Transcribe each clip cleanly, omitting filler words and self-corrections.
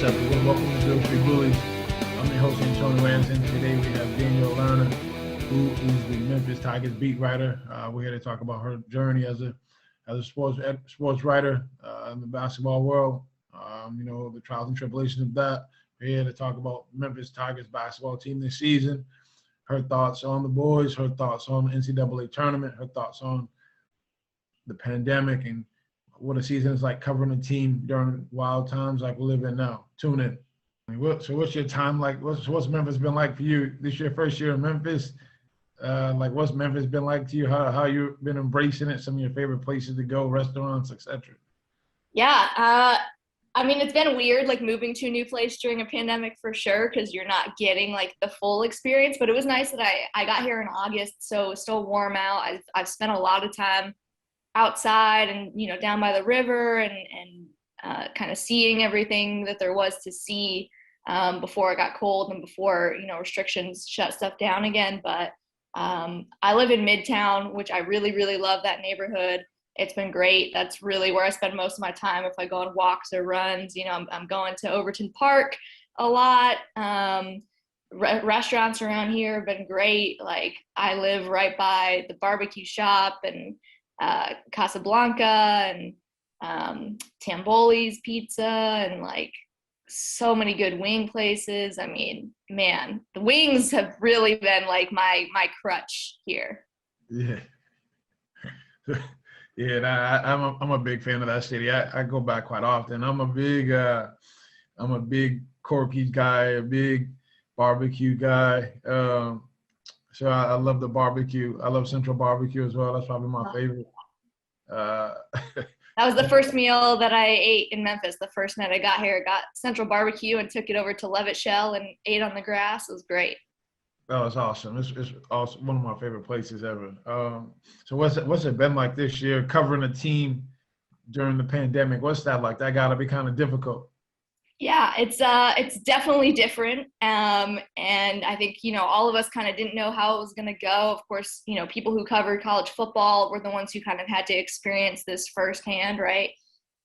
up? Welcome to Beale Street Bullies. I'm your host, Antonio Anderson. Today we have Danielle Lerner, who is the Memphis Tigers beat writer. We're here to talk about her journey as a sports writer in the basketball world. The trials and tribulations of that. We're here to talk about Memphis Tigers basketball team this season, her thoughts on the boys, her thoughts on the NCAA tournament, her thoughts on the pandemic, and what a season is like covering a team during wild times like we live in now. Tune in. So what's your time like? What's Memphis been like for you? This is your first year in Memphis. What's Memphis been like to you? How you've been embracing it? Some of your favorite places to go, restaurants, etc. Yeah, it's been weird, like moving to a new place during a pandemic for sure, because you're not getting like the full experience. But it was nice that I got here in August, so it's still warm out. I've spent a lot of time outside and down by the river and kind of seeing everything that there was to see before it got cold and before restrictions shut stuff down again. But I live in Midtown, which I really, really love that neighborhood. It's been great. That's really where I spend most of my time if I go on walks or runs. I'm going to Overton Park a lot. Restaurants around here have been great. Like, I live right by the barbecue shop and Casablanca and Tamboli's Pizza and like so many good wing places. I mean, man, the wings have really been like my crutch here. Yeah. Yeah, I'm a big fan of that city. I go back quite often. I'm a big Corky's guy, a big barbecue guy. So I love the barbecue. I love Central Barbecue as well. That's probably my favorite. That was the first meal that I ate in Memphis. The first night I got here, I got Central Barbecue and took it over to Levitt Shell and ate on the grass. It was great. That was awesome. It's also one of my favorite places ever. So what's it been like this year covering a team during the pandemic? What's that like? That got to be kind of difficult. Yeah, it's definitely different. And I think, all of us kind of didn't know how it was going to go. Of course, people who covered college football were the ones who kind of had to experience this firsthand, right?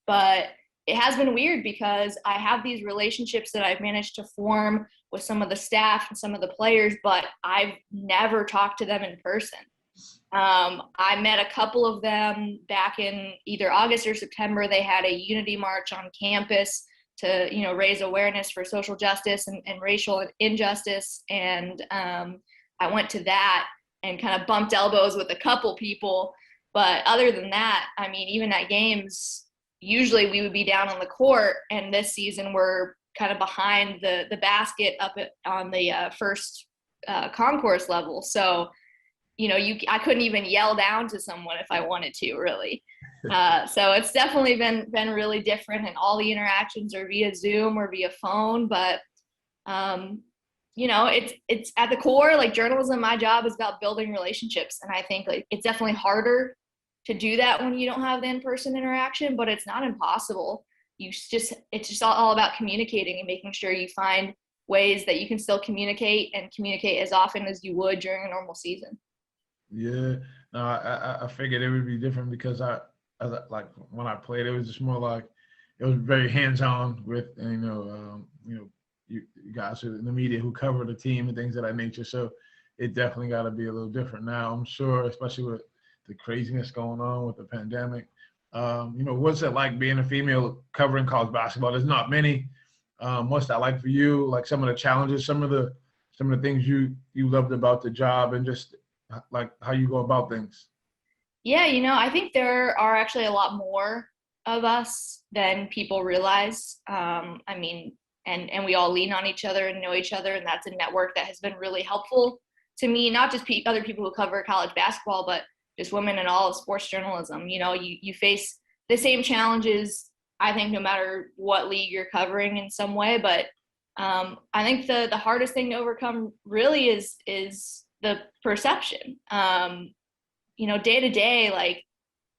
But it has been weird because I have these relationships that I've managed to form with some of the staff and some of the players, but I've never talked to them in person. I met a couple of them back in either August or September. They had a unity march on campus to raise awareness for social justice and racial injustice, and I went to that and kind of bumped elbows with a couple people. But other than that, I mean, even at games, usually we would be down on the court, and this season we're kind of behind the basket up on the first concourse level. So I couldn't even yell down to someone if I wanted to, really. So it's definitely been really different, and all the interactions are via Zoom or via phone. But it's at the core, like journalism. My job is about building relationships, and I think like it's definitely harder to do that when you don't have the in-person interaction, but it's not impossible. It's just all about communicating and making sure you find ways that you can still communicate as often as you would during a normal season. Yeah, no, I figured it would be different because like when I played, it was just more like it was very hands-on with you guys in the media who cover the team and things of that nature. So it definitely got to be a little different now, I'm sure, especially with the craziness going on with the pandemic. What's it like being a female covering college basketball? There's not many. What's that like for you? Like some of the challenges, some of the things you loved about the job, and just like how you go about things. Yeah, I think there are actually a lot more of us than people realize. And we all lean on each other and know each other, and that's a network that has been really helpful to me, not just other people who cover college basketball, but just women in all of sports journalism. You face the same challenges, I think, no matter what league you're covering in some way. But I think the hardest thing to overcome really is the perception. Day to day, like,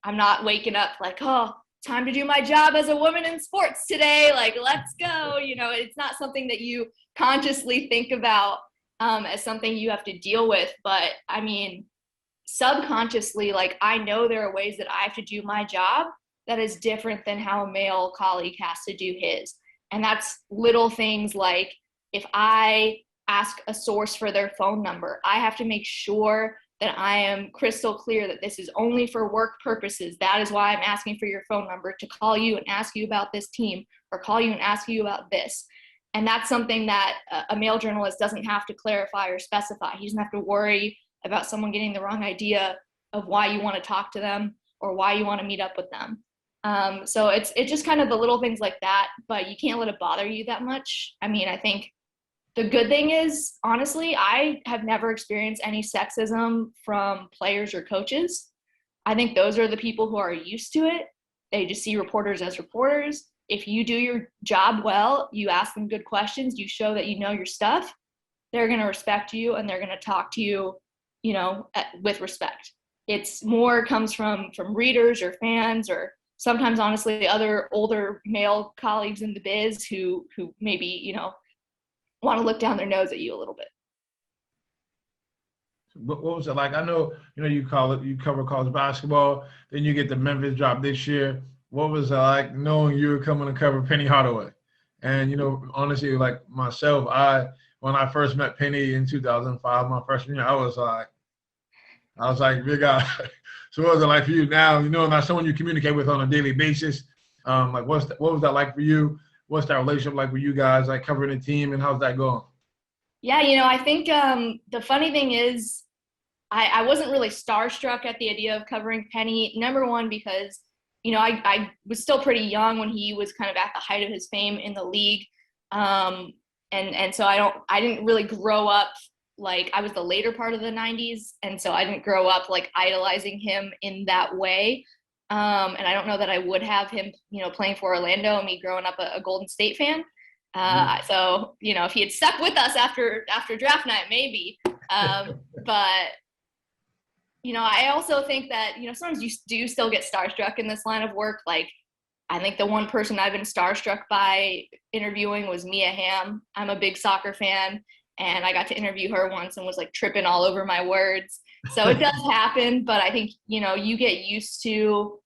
I'm not waking up like, oh, time to do my job as a woman in sports today. Like, let's go. It's not something that you consciously think about as something you have to deal with. But I mean, subconsciously, like, I know there are ways that I have to do my job that is different than how a male colleague has to do his. And that's little things like if I ask a source for their phone number, I have to make sure that I am crystal clear that this is only for work purposes. That is why I'm asking for your phone number, to call you and ask you about this team, or call you and ask you about this. And that's something that a male journalist doesn't have to clarify or specify. He doesn't have to worry about someone getting the wrong idea of why you want to talk to them or why you want to meet up with them. So it's just kind of the little things like that, but you can't let it bother you that much. I mean, I think the good thing is, honestly, I have never experienced any sexism from players or coaches. I think those are the people who are used to it. They just see reporters as reporters. If you do your job well, you ask them good questions, you show that you know your stuff, they're going to respect you and they're going to talk to you, with respect. It's more comes from readers or fans, or sometimes, honestly, other older male colleagues in the biz who maybe, want to look down their nose at you a little bit. What was it like? I know, you cover college basketball, then you get the Memphis job this year. What was it like knowing you were coming to cover Penny Hardaway? And, honestly, like myself, when I first met Penny in 2005, my freshman year, I was like, big guy. So what was it like for you now? Not someone you communicate with on a daily basis. What was that like for you? What's that relationship like with you guys, like covering the team, and how's that going? Yeah, I think the funny thing is I wasn't really starstruck at the idea of covering Penny. Number one, because, I was still pretty young when he was kind of at the height of his fame in the league. And so I didn't really grow up, like, I was the later part of the 90s. And so I didn't grow up like idolizing him in that way. And I don't know that I would have him, playing for Orlando and me growing up a Golden State fan. So, if he had stuck with us after draft night, maybe. But, I also think that, sometimes you do still get starstruck in this line of work. Like, I think the one person I've been starstruck by interviewing was Mia Hamm. I'm a big soccer fan, and I got to interview her once and was like tripping all over my words. So it does happen, but I think, you get used to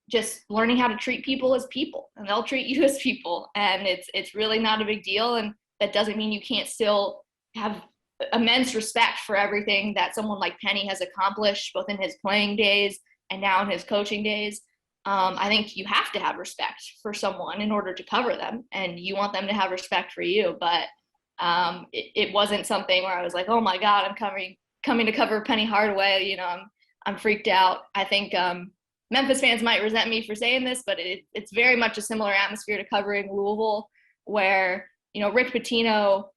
just learning how to treat people as people, and they'll treat you as people. And it's really not a big deal. And that doesn't mean you can't still have immense respect for everything that someone like Penny has accomplished, both in his playing days and now in his coaching days. I think you have to have respect for someone in order to cover them, and you want them to have respect for you. But it wasn't something where I was like, oh my God, I'm coming to cover Penny Hardaway. I'm freaked out. I think Memphis fans might resent me for saying this, but it's very much a similar atmosphere to covering Louisville, where, Rick Pitino,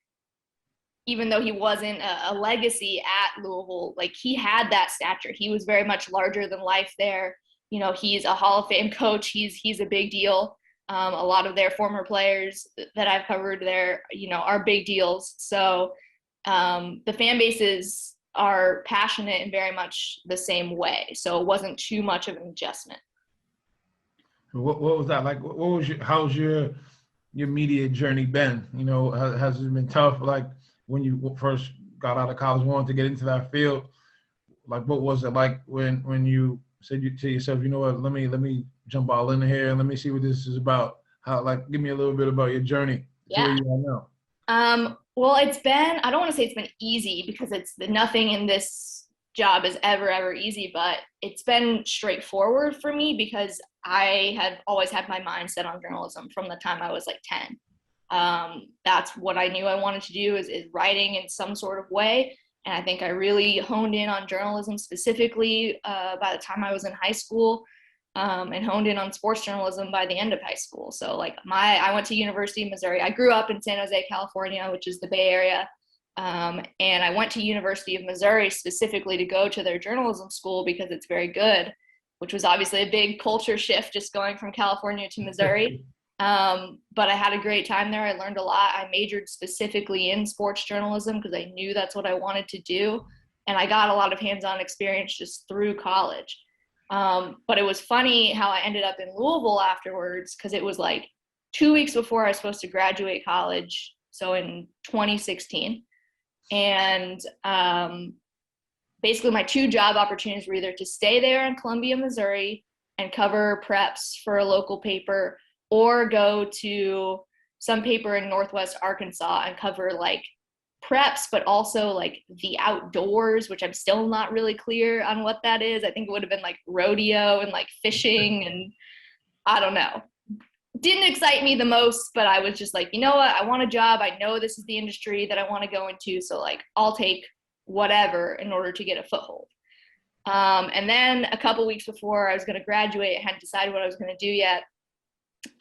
even though he wasn't a legacy at Louisville, like, he had that stature. He was very much larger than life there. He's a Hall of Fame coach. He's a big deal. A lot of their former players that I've covered there, are big deals. So the fan bases are passionate in very much the same way. So it wasn't too much of an adjustment. What was that like? How's your media journey been? Has it been tough? Like, when you first got out of college, wanted to get into that field, like, what was it like when you said to yourself, what, let me jump all in here and let me see what this is about? Give me a little bit about your journey. Yeah. To where you are now. Well, I don't want to say it's been easy, because nothing in this job is ever easy, but it's been straightforward for me because I had always had my mind set on journalism from the time I was like 10. That's what I knew I wanted to do is writing in some sort of way. And I think I really honed in on journalism specifically by the time I was in high school, and honed in on sports journalism by the end of high school. So I went to University of Missouri. I grew up in San Jose, California, which is the Bay Area. And I went to University of Missouri specifically to go to their journalism school because it's very good, which was obviously a big culture shift just going from California to Missouri. But I had a great time there. I learned a lot. I majored specifically in sports journalism because I knew that's what I wanted to do. And I got a lot of hands-on experience just through college. But it was funny how I ended up in Louisville afterwards, because it was like 2 weeks before I was supposed to graduate college. So in 2016. And basically my two job opportunities were either to stay there in Columbia, Missouri and cover preps for a local paper, or go to some paper in Northwest Arkansas and cover like preps, but also like the outdoors, which I'm still not really clear on what that is. I think it would have been like rodeo and like fishing, and I don't know. Didn't excite me the most, but I was just like, you know what? I want a job. I know this is the industry that I want to go into. So like, I'll take whatever in order to get a foothold. And then a couple weeks before I was going to graduate, I hadn't decided what I was going to do yet.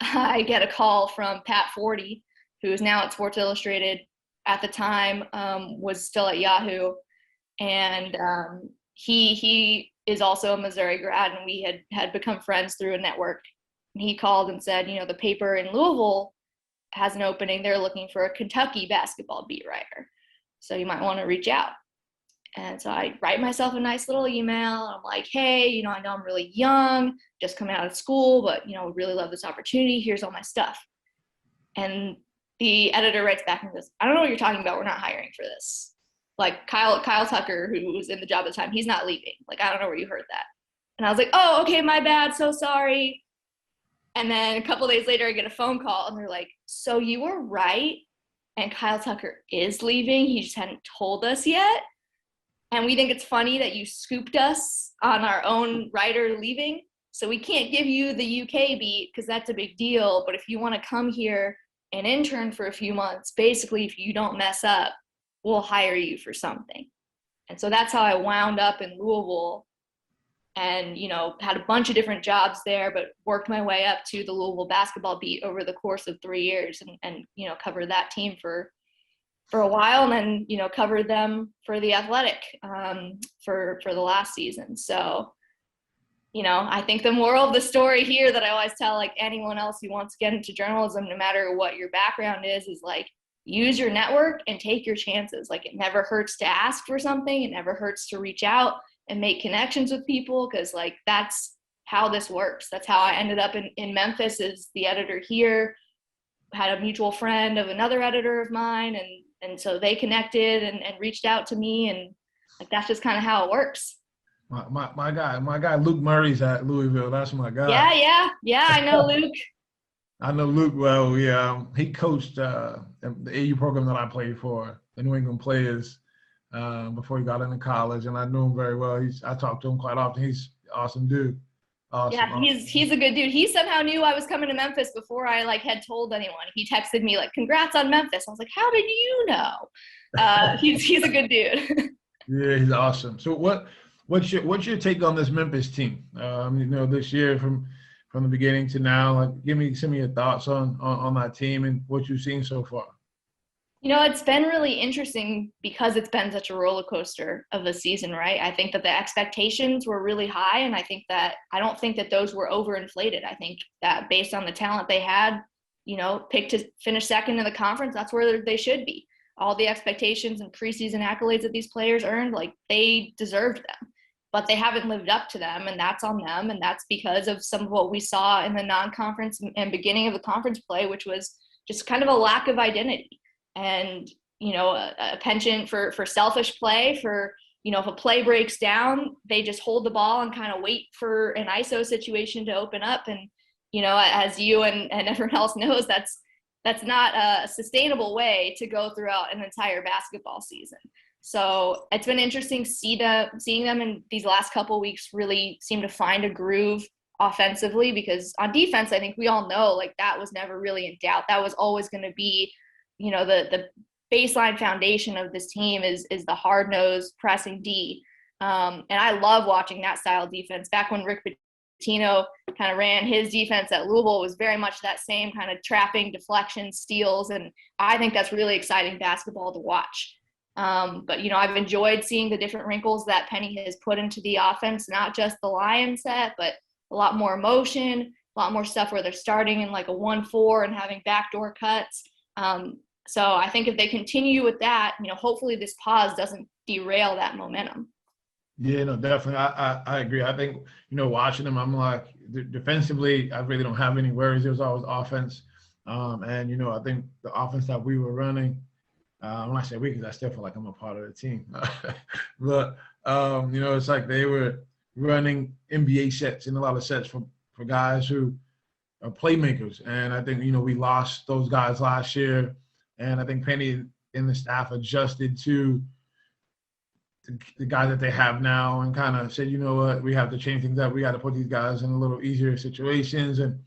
I get a call from Pat Forty, who is now at Sports Illustrated. At the time, was still at Yahoo, and he is also a Missouri grad, and we had become friends through a network. And he called and said, you know, the paper in Louisville has an opening. They're looking for a Kentucky basketball beat writer, so you might want to reach out. And so I write myself a nice little email. I'm like, hey, you know, I know I'm really young, just coming out of school, but, you know, really love this opportunity. Here's all my stuff. And the editor writes back and goes, I don't know what you're talking about. We're not hiring for this. Like Kyle Tucker, who was in the job at the time, he's not leaving. Like, I don't know where you heard that. And I was like, oh, okay, my bad. So sorry. And then a couple days later, I get a phone call and they're like, so you were right. And Kyle Tucker is leaving. He just hadn't told us yet. And we think it's funny that you scooped us on our own writer leaving. So we can't give you the UK beat because that's a big deal. But if you want to come here and intern for a few months, basically, if you don't mess up, we'll hire you for something. And so that's how I wound up in Louisville and, you know, had a bunch of different jobs there, but worked my way up to the Louisville basketball beat over the course of 3 years and you know, covered that team for a while, and then, you know, covered them for the Athletic for the last season. So, you know, I think the moral of the story here that I always tell like anyone else who wants to get into journalism, no matter what your background is like, use your network and take your chances. Like, it never hurts to ask for something. It never hurts to reach out and make connections with people, because like, that's how this works. That's how I ended up in Memphis as the editor here. Had a mutual friend of another editor of mine, and so they connected and reached out to me, and like, that's just kind of how it works. My guy Luke Murray's at Louisville. That's my guy. Yeah. I know Luke. I know Luke well. Yeah, he coached the AU program that I played for, the New England Players, before he got into college, and I knew him very well. I talked to him quite often. He's an awesome dude. Awesome. Yeah, he's a good dude. He somehow knew I was coming to Memphis before I like had told anyone. He texted me like, "Congrats on Memphis." I was like, "How did you know?" He's a good dude. Yeah, he's awesome. So what's your take on this Memphis team? You know, this year from the beginning to now. Like, give me some of your thoughts on that team and what you've seen so far. You know, it's been really interesting because it's been such a roller coaster of a season, right? I think that the expectations were really high, and I don't think that those were overinflated. I think that based on the talent they had, you know, picked to finish second in the conference, that's where they should be. All the expectations and preseason accolades that these players earned, like, they deserved them. But they haven't lived up to them, and that's on them, and that's because of some of what we saw in the non-conference and beginning of the conference play, which was just kind of a lack of identity. And, you know, a penchant for selfish play, for, you know, if a play breaks down, they just hold the ball and kind of wait for an ISO situation to open up. And, you know, as you and everyone else knows, that's not a sustainable way to go throughout an entire basketball season. So it's been interesting seeing them in these last couple of weeks really seem to find a groove offensively, because on defense, I think we all know, like, that was never really in doubt. That was always going to be, you know, the baseline foundation of this team is the hard-nosed pressing D. And I love watching that style of defense. Back when Rick Pitino kind of ran his defense at Louisville, was very much that same kind of trapping, deflection, steals. And I think that's really exciting basketball to watch. But, you know, I've enjoyed seeing the different wrinkles that Penny has put into the offense, not just the Lion set, but a lot more motion, a lot more stuff where they're starting in like a 1-4 and having backdoor cuts. So I think if they continue with that, you know, hopefully this pause doesn't derail that momentum. Yeah, no, definitely. I agree. I think, you know, watching them, I'm like, defensively, I really don't have any worries. There's always offense. And, you know, I think the offense that we were running, when I say we, because I still feel like I'm a part of the team. But, you know, it's like they were running NBA sets and a lot of sets for guys who playmakers. And I think, we lost those guys last year. And I think Penny and the staff adjusted to the guys that they have now and kind of said, you know what, we have to change things up. We got to put these guys in a little easier situations. And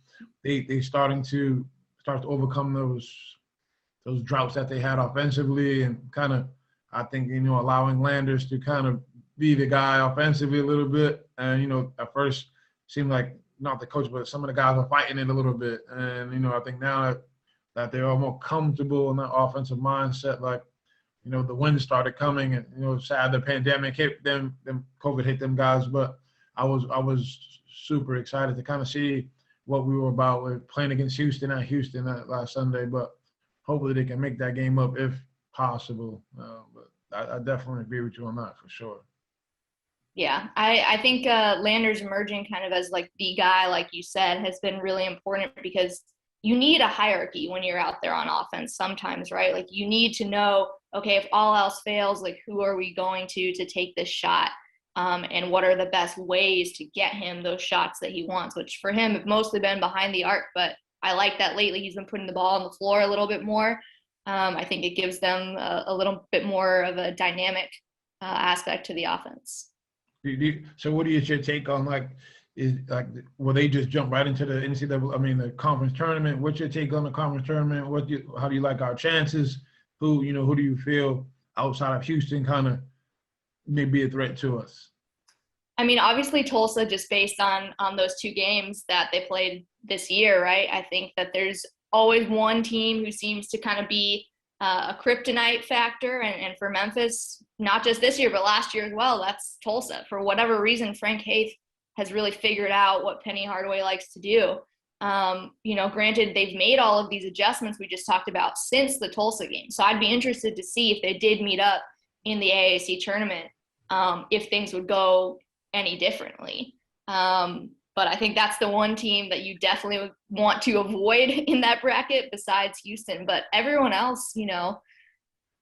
they start to overcome those droughts that they had offensively, and kind of, I think, allowing Landers to kind of be the guy offensively a little bit. And, at first seemed like not the coach, but some of the guys were fighting it a little bit. And, I think now that they're all more comfortable in that offensive mindset, like, the wins started coming, and, sad the pandemic hit them, COVID hit them guys. But I was super excited to kind of see what we were about with playing against Houston at Houston that last Sunday. But hopefully they can make that game up if possible. But I definitely agree with you on that for sure. Yeah, I think Landers emerging kind of as like the guy, like you said, has been really important, because you need a hierarchy when you're out there on offense sometimes, right? Like, you need to know, okay, if all else fails, like, who are we going to take this shot? And what are the best ways to get him those shots that he wants, which for him have mostly been behind the arc. But I like that lately he's been putting the ball on the floor a little bit more. I think it gives them a little bit more of a dynamic aspect to the offense. So what is your take on, will they just jump right into the NCAA, the conference tournament? What's your take on the conference tournament? How do you like our chances? Who do you feel outside of Houston kind of may be a threat to us? Obviously Tulsa, just based on those two games that they played this year, right? I think that there's always one team who seems to kind of be a kryptonite factor. And for Memphis, not just this year, but last year as well, that's Tulsa. For whatever reason, Frank Haith has really figured out what Penny Hardaway likes to do. Granted, they've made all of these adjustments we just talked about since the Tulsa game. So I'd be interested to see if they did meet up in the AAC tournament, if things would go any differently. But I think that's the one team that you definitely would want to avoid in that bracket besides Houston. But everyone else,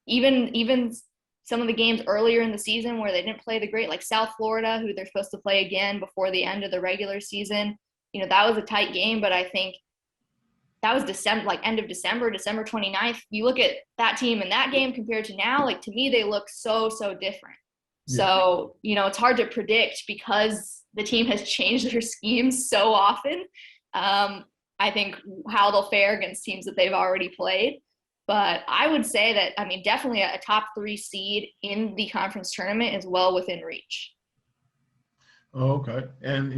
even some of the games earlier in the season where they didn't play the great, like South Florida, who they're supposed to play again before the end of the regular season, that was a tight game. But I think that was December, end of December 29th. You look at that team in that game compared to now, to me, they look so different. Yeah. So, it's hard to predict because the team has changed their schemes so often. I think how they'll fare against teams that they've already played. But I would say that, definitely a top 3 seed in the conference tournament is well within reach. Oh, okay. And,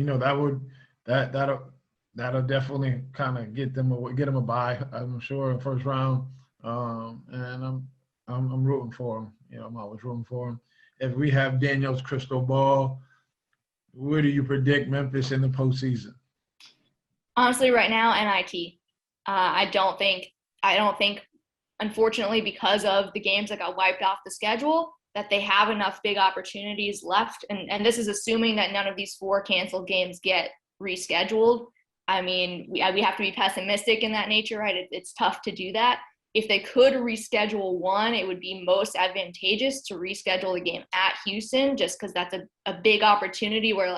that'll definitely kind of get them a bye, I'm sure, in first round. And I'm rooting for them. I'm always rooting for them. If we have Danielle's crystal ball, where do you predict Memphis in the postseason? Honestly, right now, NIT. I don't think, unfortunately, because of the games that got wiped off the schedule, that they have enough big opportunities left. And this is assuming that none of these 4 canceled games get rescheduled. We have to be pessimistic in that nature, right? It's tough to do that. If they could reschedule one, it would be most advantageous to reschedule the game at Houston, just because that's a big opportunity where,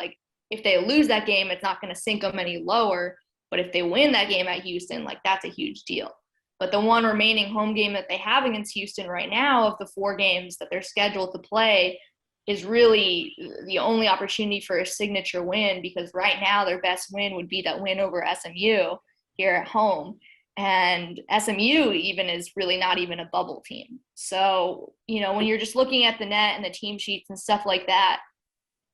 if they lose that game, it's not going to sink them any lower. But if they win that game at Houston, that's a huge deal. But the one remaining home game that they have against Houston right now, of the 4 games that they're scheduled to play, is really the only opportunity for a signature win, because right now their best win would be that win over SMU here at home. And SMU even is really not even a bubble team. So, when you're just looking at the net and the team sheets and stuff like that,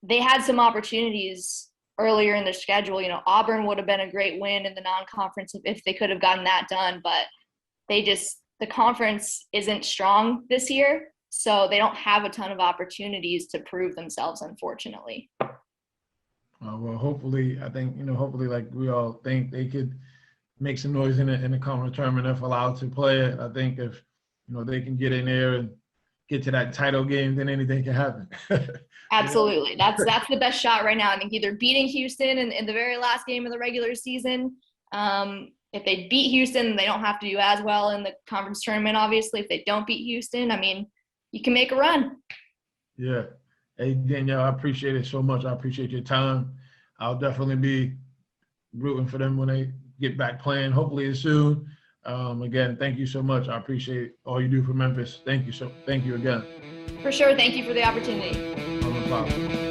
they had some opportunities earlier in their schedule. Auburn would have been a great win in the non-conference if they could have gotten that done, but the conference isn't strong this year. So they don't have a ton of opportunities to prove themselves, unfortunately. Well, hopefully, I think, hopefully, like we all think, they could make some noise in the conference tournament if allowed to play it. I think if, they can get in there and get to that title game, then anything can happen. Absolutely. That's the best shot right now. I think either beating Houston in the very last game of the regular season. If they beat Houston, they don't have to do as well in the conference tournament, obviously. If they don't beat Houston, you can make a run. Yeah. Hey, Danielle, I appreciate it so much. I appreciate your time. I'll definitely be rooting for them when they get back playing. Hopefully it's soon. Again, thank you so much. I appreciate all you do for Memphis. Thank you again. For sure. Thank you for the opportunity. No problem.